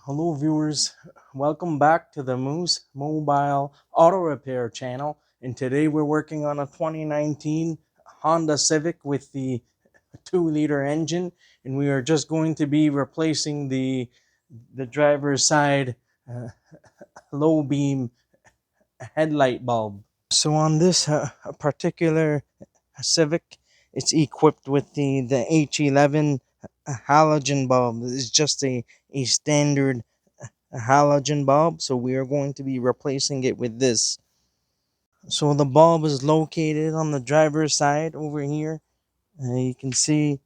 Hello viewers, welcome back to the Moose Mobile Auto Repair channel, and today we're working on a 2019 Honda Civic with the 2-liter engine, and we are just going to be replacing the driver's side low beam headlight bulb. So on this particular Civic, it's equipped with the H11 halogen bulb. It's just a standard halogen bulb, so we are going to be replacing it with this. So the bulb is located on the driver's side over here. You can see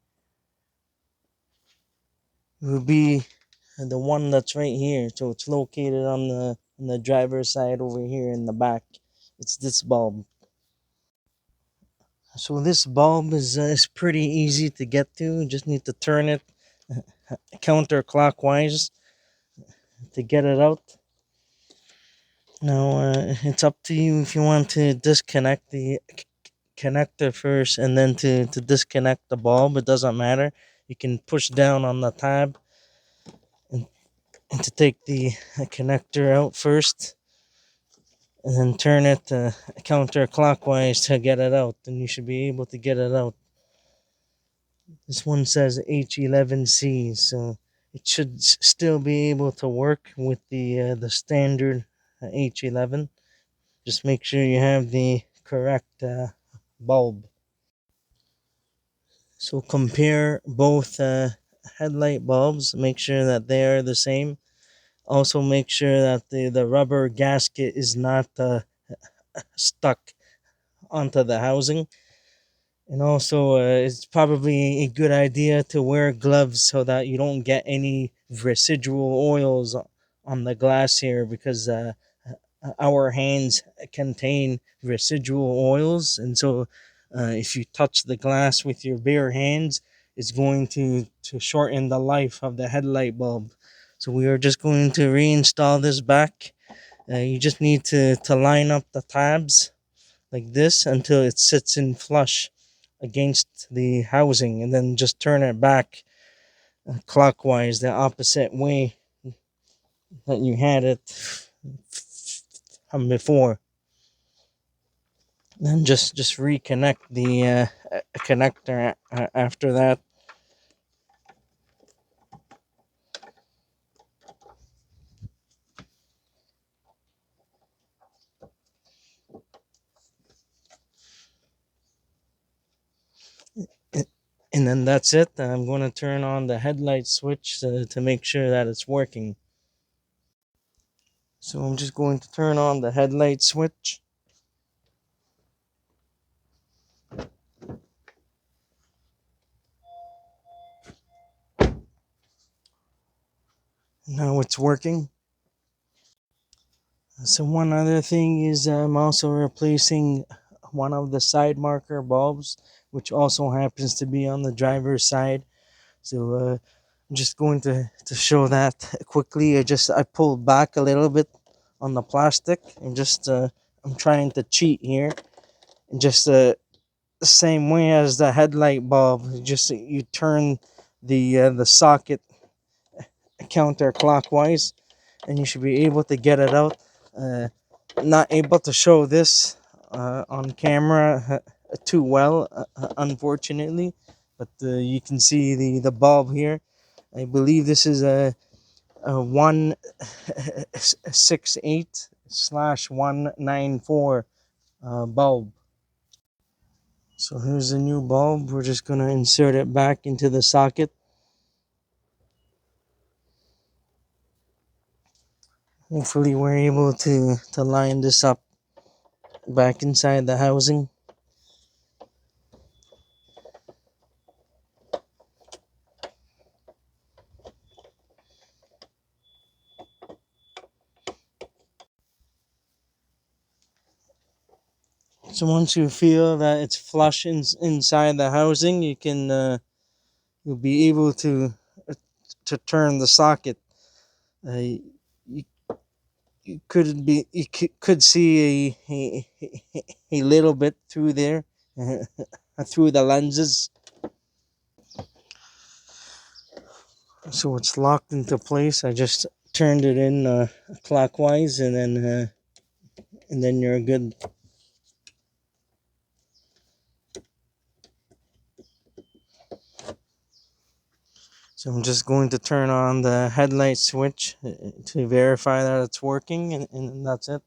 it would be the one that's right here. So it's located on the driver's side over here in the back. It's this bulb. So this bulb is pretty easy to get to. You just need to turn it counterclockwise to get it out. Now it's up to you if you want to disconnect the connector first and then to disconnect the bulb. It doesn't matter. You can push down on the tab and to take the connector out first and then turn it counterclockwise to get it out, and you should be able to get it out. This one says H11C, so it should still be able to work with the standard H11. Just make sure you have the correct bulb. So compare both headlight bulbs, make sure that they are the same. Also make sure that the rubber gasket is not stuck onto the housing. And also it's probably a good idea to wear gloves so that you don't get any residual oils on the glass here, because our hands contain residual oils, and so if you touch the glass with your bare hands, it's going to shorten the life of the headlight bulb. So we are just going to reinstall this back. You just need to line up the tabs like this until it sits in flush against the housing, and then just turn it back clockwise, the opposite way that you had it before. Then just reconnect the connector after that. And then that's it. I'm going to turn on the headlight switch to make sure that it's working. So I'm just going to turn on the headlight switch. Now it's working. So one other thing is I'm also replacing one of the side marker bulbs, which also happens to be on the driver's side. So I'm just going to show that quickly. I pulled back a little bit on the plastic, and just I'm trying to cheat here, and just the same way as the headlight bulb, just you turn the socket counterclockwise, and you should be able to get it out. Not able to show this on camera too well, unfortunately, but you can see the bulb here. I believe this is a 168/194 bulb. So here's the new bulb. We're just going to insert it back into the socket. Hopefully we're able to line this up back inside the housing. So once you feel that it's flush inside the housing, you can you'll be able to turn the socket. You, you could see a little bit through there, through the lenses. So it's locked into place. I just turned it in clockwise, and then you're good. So I'm just going to turn on the headlight switch to verify that it's working, and that's it.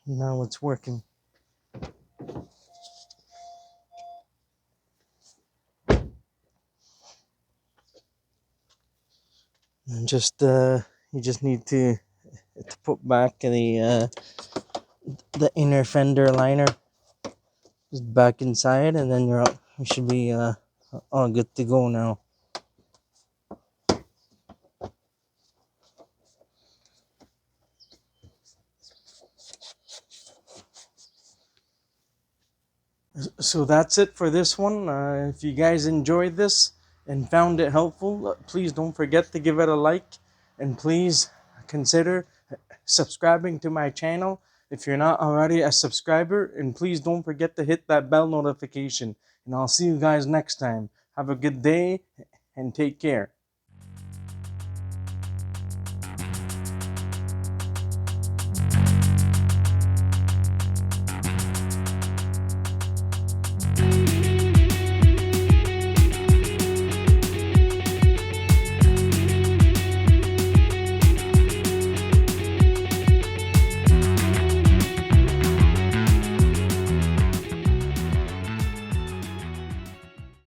Now it's working. And just you just need to put back the inner fender liner just back inside, and then you should be all good to go now. So that's it for this one. If you guys enjoyed this and found it helpful, please don't forget to give it a like, and please consider subscribing to my channel if you're not already a subscriber, and please don't forget to hit that bell notification, and I'll see you guys next time. Have a good day and take care.